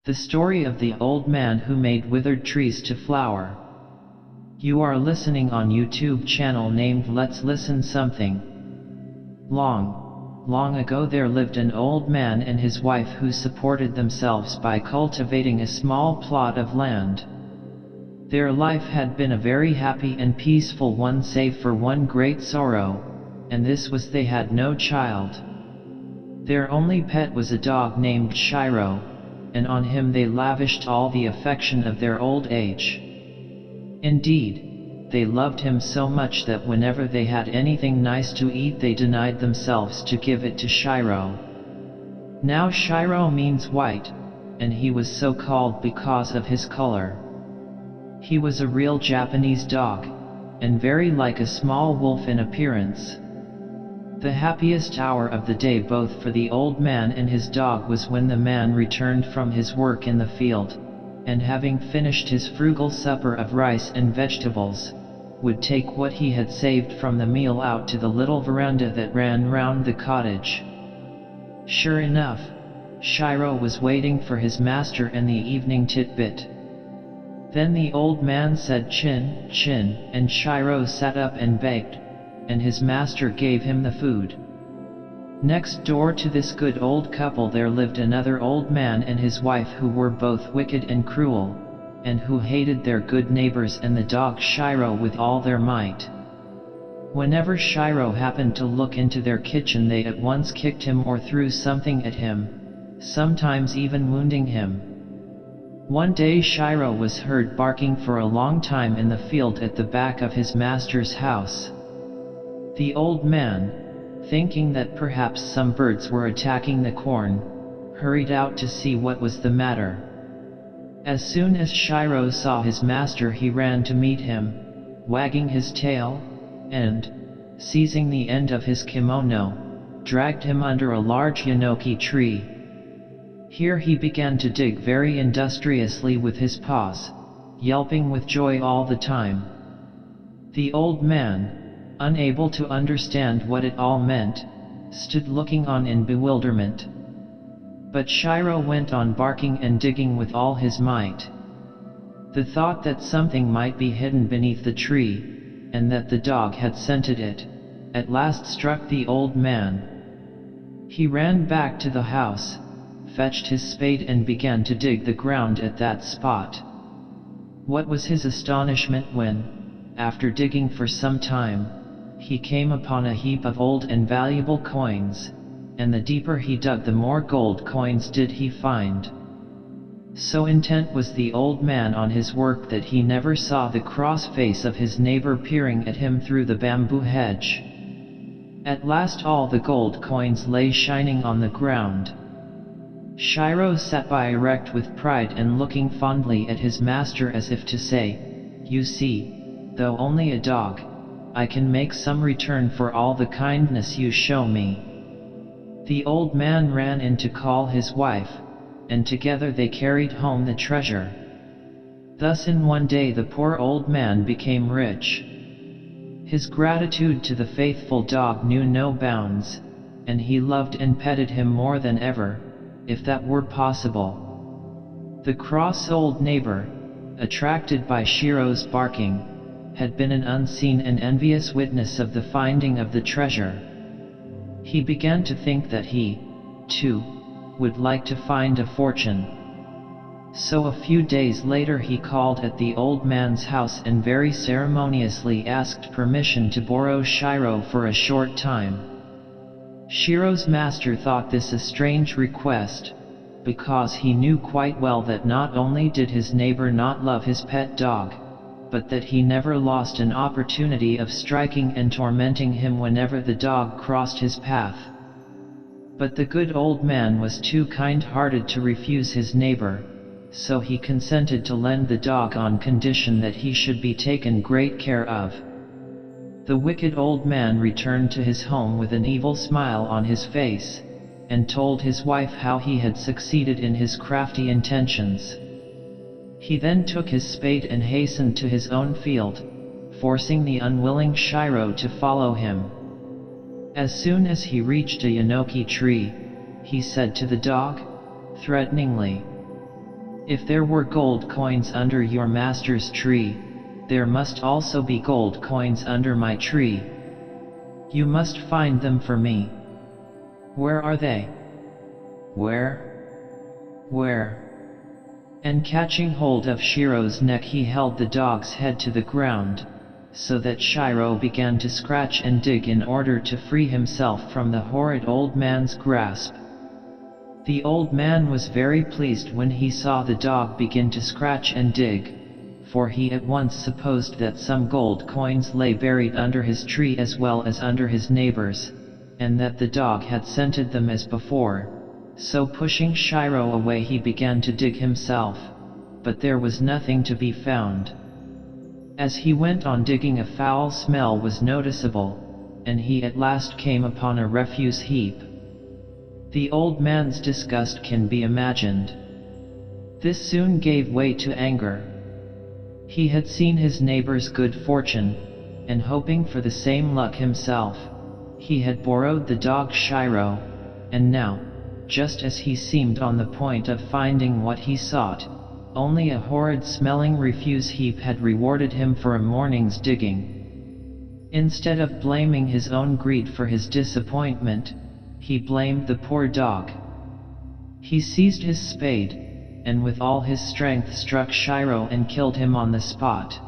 The story of the old man who made withered trees to flower. You are listening on YouTube channel named Let's Listen Something. Long ago there lived an old man and his wife who supported themselves by cultivating a small plot of land. Their life had been a very happy and peaceful one save for one great sorrow, and this was they had no child. Their only pet was a dog named Shiro, and on him they lavished all the affection of their old age. Indeed, they loved him so much that whenever they had anything nice to eat they denied themselves to give it to Shiro. Now Shiro means white, and he was so called because of his color. He was a real Japanese dog, and very like a small wolf in appearance. The happiest hour of the day both for the old man and his dog was when the man returned from his work in the field, and having finished his frugal supper of rice and vegetables, would take what he had saved from the meal out to the little veranda that ran round the cottage. Sure enough, Shiro was waiting for his master and the evening titbit. Then the old man said chin, chin, and Shiro sat up and begged, and his master gave him the food. Next door to this good old couple there lived another old man and his wife who were both wicked and cruel, and who hated their good neighbors and the dog Shiro with all their might. Whenever Shiro happened to look into their kitchen they at once kicked him or threw something at him, sometimes even wounding him. One day Shiro was heard barking for a long time in the field at the back of his master's house. The old man, thinking that perhaps some birds were attacking the corn, hurried out to see what was the matter. As soon as Shiro saw his master he ran to meet him, wagging his tail, and, seizing the end of his kimono, dragged him under a large yenoki tree. Here he began to dig very industriously with his paws, yelping with joy all the time. The old man, unable to understand what it all meant, stood looking on in bewilderment. But Shiro went on barking and digging with all his might. The thought that something might be hidden beneath the tree, and that the dog had scented it, at last struck the old man. He ran back to the house, fetched his spade and began to dig the ground at that spot. What was his astonishment when, after digging for some time, he came upon a heap of old and valuable coins, and the deeper he dug the more gold coins did he find. So intent was the old man on his work that he never saw the cross face of his neighbor peering at him through the bamboo hedge. At last all the gold coins lay shining on the ground. Shiro sat by erect with pride and looking fondly at his master as if to say, "You see, though only a dog, I can make some return for all the kindness you show me." The old man ran in to call his wife, and together they carried home the treasure. Thus in one day the poor old man became rich. His gratitude to the faithful dog knew no bounds, and he loved and petted him more than ever, if that were possible. The cross old neighbor, attracted by Shiro's barking, had been an unseen and envious witness of the finding of the treasure. He began to think that he, too, would like to find a fortune. So a few days later he called at the old man's house and very ceremoniously asked permission to borrow Shiro for a short time. Shiro's master thought this a strange request, because he knew quite well that not only did his neighbor not love his pet dog, but that he never lost an opportunity of striking and tormenting him whenever the dog crossed his path. But the good old man was too kind-hearted to refuse his neighbor, so he consented to lend the dog on condition that he should be taken great care of. The wicked old man returned to his home with an evil smile on his face, and told his wife how he had succeeded in his crafty intentions. He then took his spade and hastened to his own field, forcing the unwilling Shiro to follow him. As soon as he reached a yenoki tree, he said to the dog, threateningly, If there were gold coins under your master's tree, there must also be gold coins under my tree. You must find them for me. Where are they? Where? Where? And catching hold of Shiro's neck, he held the dog's head to the ground, so that Shiro began to scratch and dig in order to free himself from the horrid old man's grasp. The old man was very pleased when he saw the dog begin to scratch and dig, for he at once supposed that some gold coins lay buried under his tree as well as under his neighbor's, and that the dog had scented them as before. So pushing Shiro away, he began to dig himself, but there was nothing to be found. As he went on digging, a foul smell was noticeable, and he at last came upon a refuse heap. The old man's disgust can be imagined. This soon gave way to anger. He had seen his neighbor's good fortune, and hoping for the same luck himself, he had borrowed the dog Shiro, and now, just as he seemed on the point of finding what he sought, only a horrid-smelling refuse heap had rewarded him for a morning's digging. Instead of blaming his own greed for his disappointment, he blamed the poor dog. He seized his spade, and with all his strength struck Shiro and killed him on the spot.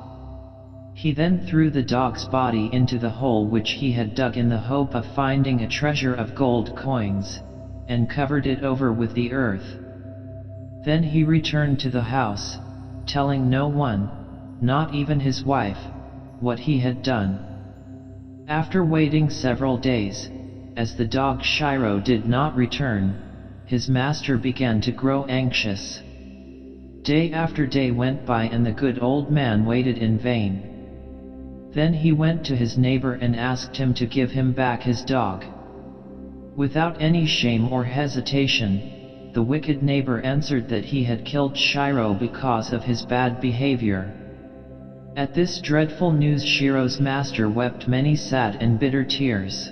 He then threw the dog's body into the hole which he had dug in the hope of finding a treasure of gold coins, and covered it over with the earth. Then he returned to the house, telling no one, not even his wife, what he had done. After waiting several days, as the dog Shiro did not return, his master began to grow anxious. Day after day went by and the good old man waited in vain. Then he went to his neighbor and asked him to give him back his dog. Without any shame or hesitation, the wicked neighbor answered that he had killed Shiro because of his bad behavior. At this dreadful news, Shiro's master wept many sad and bitter tears.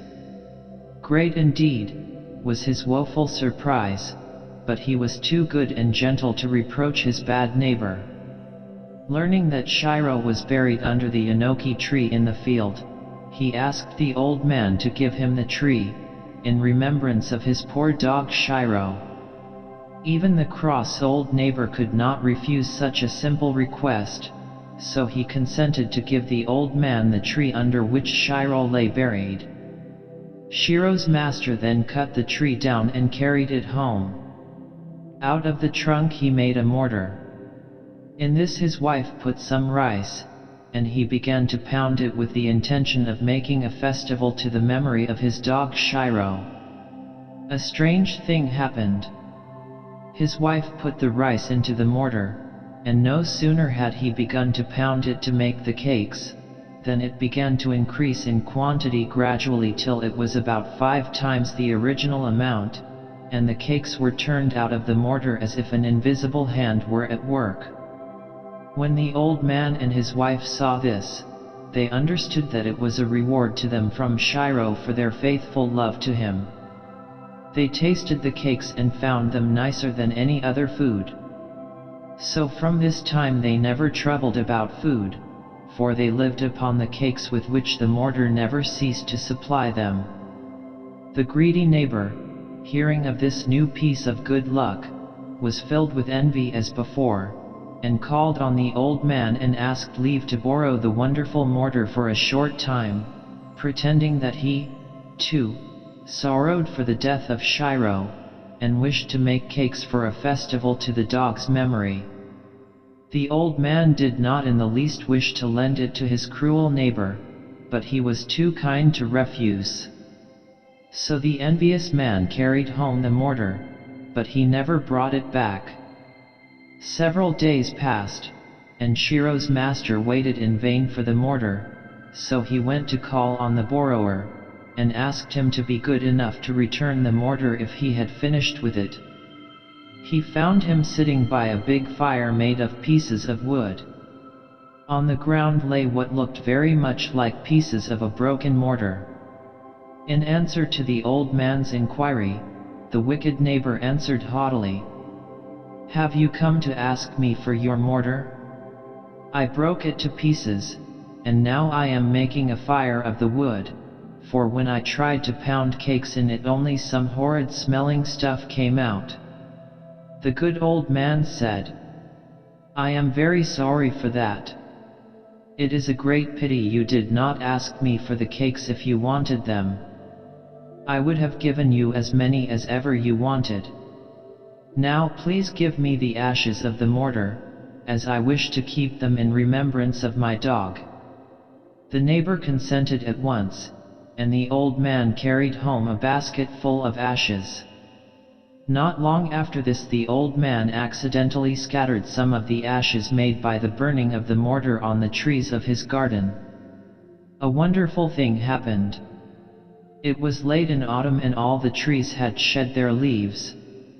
Great indeed was his woeful surprise, but he was too good and gentle to reproach his bad neighbor. Learning that Shiro was buried under the enoki tree in the field, he asked the old man to give him the tree, in remembrance of his poor dog Shiro. Even the cross old neighbor could not refuse such a simple request, so he consented to give the old man the tree under which Shiro lay buried. Shiro's master then cut the tree down and carried it home. Out of the trunk he made a mortar. In this his wife put some rice, and he began to pound it with the intention of making a festival to the memory of his dog Shiro. A strange thing happened. His wife put the rice into the mortar, and no sooner had he begun to pound it to make the cakes, than it began to increase in quantity gradually till it was about 5 times the original amount, and the cakes were turned out of the mortar as if an invisible hand were at work. When the old man and his wife saw this, they understood that it was a reward to them from Shiro for their faithful love to him. They tasted the cakes and found them nicer than any other food. So from this time they never troubled about food, for they lived upon the cakes with which the mortar never ceased to supply them. The greedy neighbor, hearing of this new piece of good luck, was filled with envy as before, and called on the old man and asked leave to borrow the wonderful mortar for a short time, pretending that he, too, sorrowed for the death of Shiro, and wished to make cakes for a festival to the dog's memory. The old man did not in the least wish to lend it to his cruel neighbor, but he was too kind to refuse. So the envious man carried home the mortar, but he never brought it back. Several days passed, and Shiro's master waited in vain for the mortar, so he went to call on the borrower, and asked him to be good enough to return the mortar if he had finished with it. He found him sitting by a big fire made of pieces of wood. On the ground lay what looked very much like pieces of a broken mortar. In answer to the old man's inquiry, the wicked neighbor answered haughtily, Have you come to ask me for your mortar? I broke it to pieces, and now I am making a fire of the wood, for when I tried to pound cakes in it only some horrid smelling stuff came out. The good old man said, I am very sorry for that. It is a great pity you did not ask me for the cakes if you wanted them. I would have given you as many as ever you wanted. Now please give me the ashes of the mortar, as I wish to keep them in remembrance of my dog. The neighbor consented at once, and the old man carried home a basket full of ashes. Not long after this, the old man accidentally scattered some of the ashes made by the burning of the mortar on the trees of his garden. A wonderful thing happened. It was late in autumn and all the trees had shed their leaves,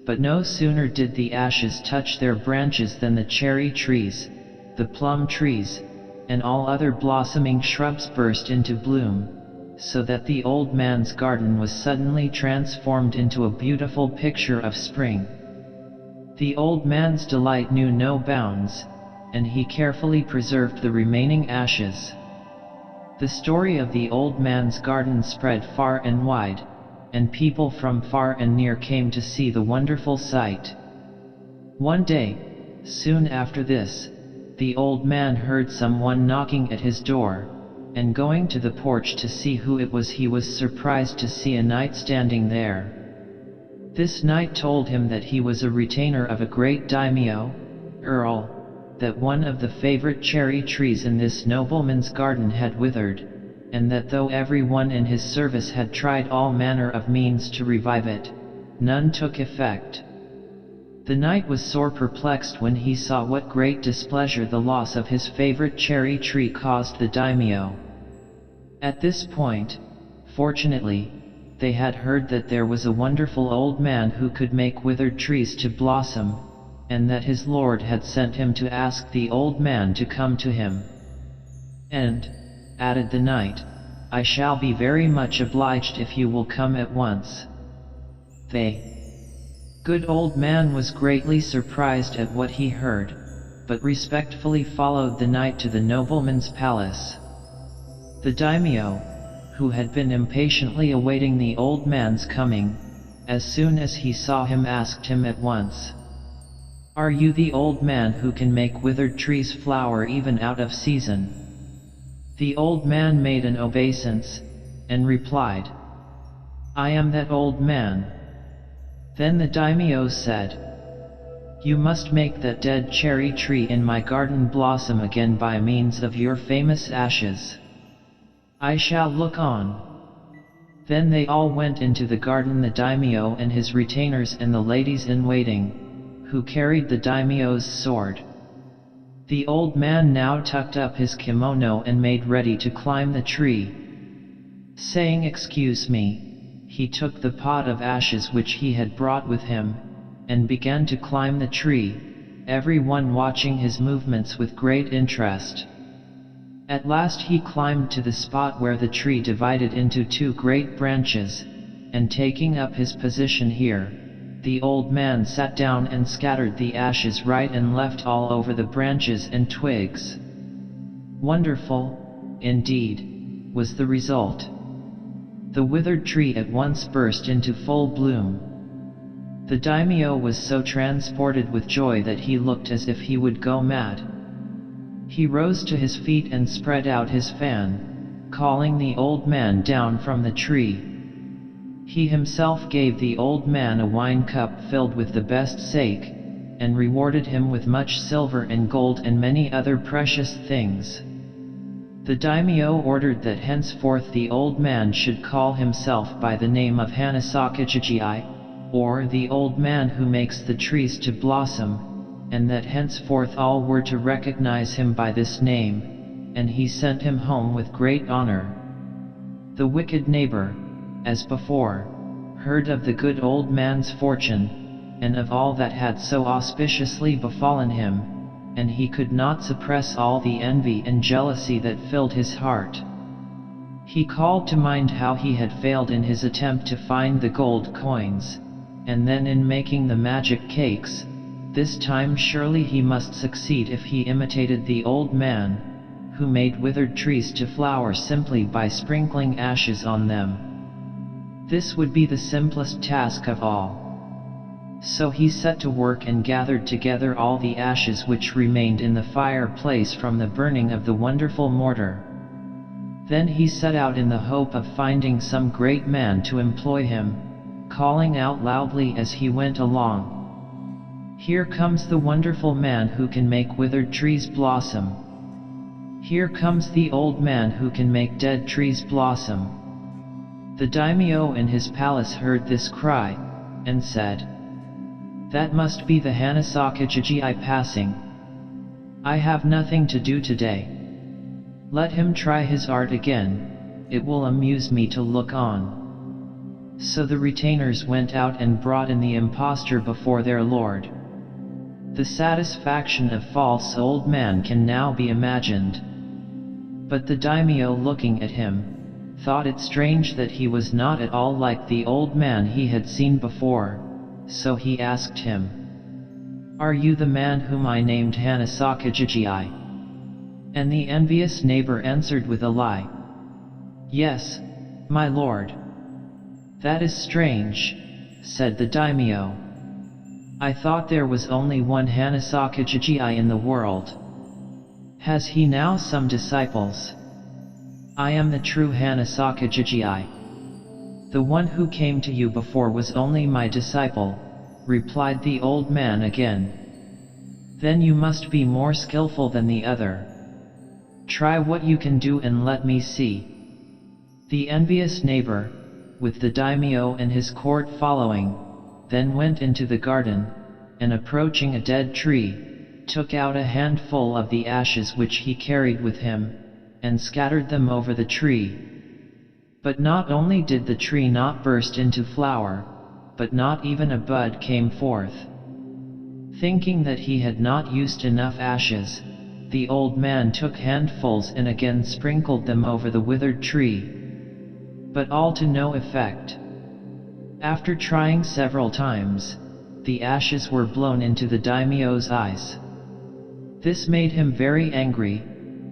but no sooner did the ashes touch their branches than the cherry trees, the plum trees, and all other blossoming shrubs burst into bloom, so that the old man's garden was suddenly transformed into a beautiful picture of spring. The old man's delight knew no bounds, and he carefully preserved the remaining ashes. The story of the old man's garden spread far and wide, and people from far and near came to see the wonderful sight. One day, soon after this, the old man heard someone knocking at his door, and going to the porch to see who it was, he was surprised to see a knight standing there. This knight told him that he was a retainer of a great daimyo, earl, that one of the favorite cherry trees in this nobleman's garden had withered, and that though everyone in his service had tried all manner of means to revive it, none took effect. The knight was sore perplexed when he saw what great displeasure the loss of his favorite cherry tree caused the daimyo. At this point, fortunately, they had heard that there was a wonderful old man who could make withered trees to blossom, and that his lord had sent him to ask the old man to come to him. And, added the knight, I shall be very much obliged if you will come at once. The good old man was greatly surprised at what he heard, but respectfully followed the knight to the nobleman's palace. The daimyo, who had been impatiently awaiting the old man's coming, as soon as he saw him asked him at once, Are you the old man who can make withered trees flower even out of season? The old man made an obeisance, and replied, I am that old man. Then the daimyo said, You must make that dead cherry tree in my garden blossom again by means of your famous ashes. I shall look on. Then they all went into the garden, the daimyo and his retainers and the ladies-in-waiting, who carried the daimyo's sword. The old man now tucked up his kimono and made ready to climb the tree. Saying excuse me, he took the pot of ashes which he had brought with him, and began to climb the tree, everyone watching his movements with great interest. At last he climbed to the spot where the tree divided into two great branches, and taking up his position here, the old man sat down and scattered the ashes right and left all over the branches and twigs. Wonderful, indeed, was the result. The withered tree at once burst into full bloom. The daimyo was so transported with joy that he looked as if he would go mad. He rose to his feet and spread out his fan, calling the old man down from the tree. He himself gave the old man a wine cup filled with the best sake, and rewarded him with much silver and gold and many other precious things. The daimyo ordered that henceforth the old man should call himself by the name of Hanasakajiji, or the old man who makes the trees to blossom, and that henceforth all were to recognize him by this name, and he sent him home with great honor. The wicked neighbor, as before, heard of the good old man's fortune, and of all that had so auspiciously befallen him, and he could not suppress all the envy and jealousy that filled his heart. He called to mind how he had failed in his attempt to find the gold coins, and then in making the magic cakes, this time surely he must succeed if he imitated the old man, who made withered trees to flower simply by sprinkling ashes on them. This would be the simplest task of all. So he set to work and gathered together all the ashes which remained in the fireplace from the burning of the wonderful mortar. Then he set out in the hope of finding some great man to employ him, calling out loudly as he went along, "Here comes the wonderful man who can make withered trees blossom. Here comes the old man who can make dead trees blossom." The daimyo in his palace heard this cry, and said, "That must be the Hanasaka Jijii passing. I have nothing to do today. Let him try his art again, it will amuse me to look on." So the retainers went out and brought in the impostor before their lord. The satisfaction of false old man can now be imagined. But the daimyo, looking at him, thought it strange that he was not at all like the old man he had seen before, so he asked him, "Are you the man whom I named Hanasaka Jijii?" And the envious neighbor answered with a lie, "Yes, my lord." "That is strange," said the daimyo. "I thought there was only one Hanasaka Jijii in the world. Has he now some disciples?" "I am the true Hanasaka Jijii. The one who came to you before was only my disciple," replied the old man again. "Then you must be more skillful than the other. Try what you can do and let me see." The envious neighbor, with the daimyo and his court following, then went into the garden, and approaching a dead tree, took out a handful of the ashes which he carried with him, and scattered them over the tree. But not only did the tree not burst into flower, but not even a bud came forth. Thinking that he had not used enough ashes, the old man took handfuls and again sprinkled them over the withered tree. But all to no effect. After trying several times, the ashes were blown into the daimyo's eyes. This made him very angry,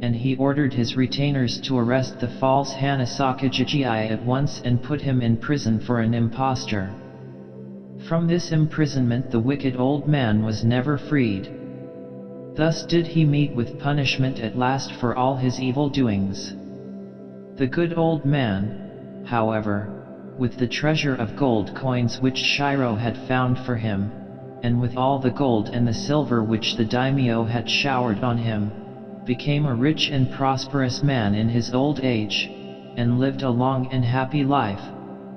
and he ordered his retainers to arrest the false Hanasaka Jijii at once and put him in prison for an impostor. From this imprisonment the wicked old man was never freed. Thus did he meet with punishment at last for all his evil doings. The good old man, however, with the treasure of gold coins which Shiro had found for him, and with all the gold and the silver which the daimyo had showered on him, became a rich and prosperous man in his old age, and lived a long and happy life,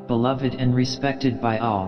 beloved and respected by all.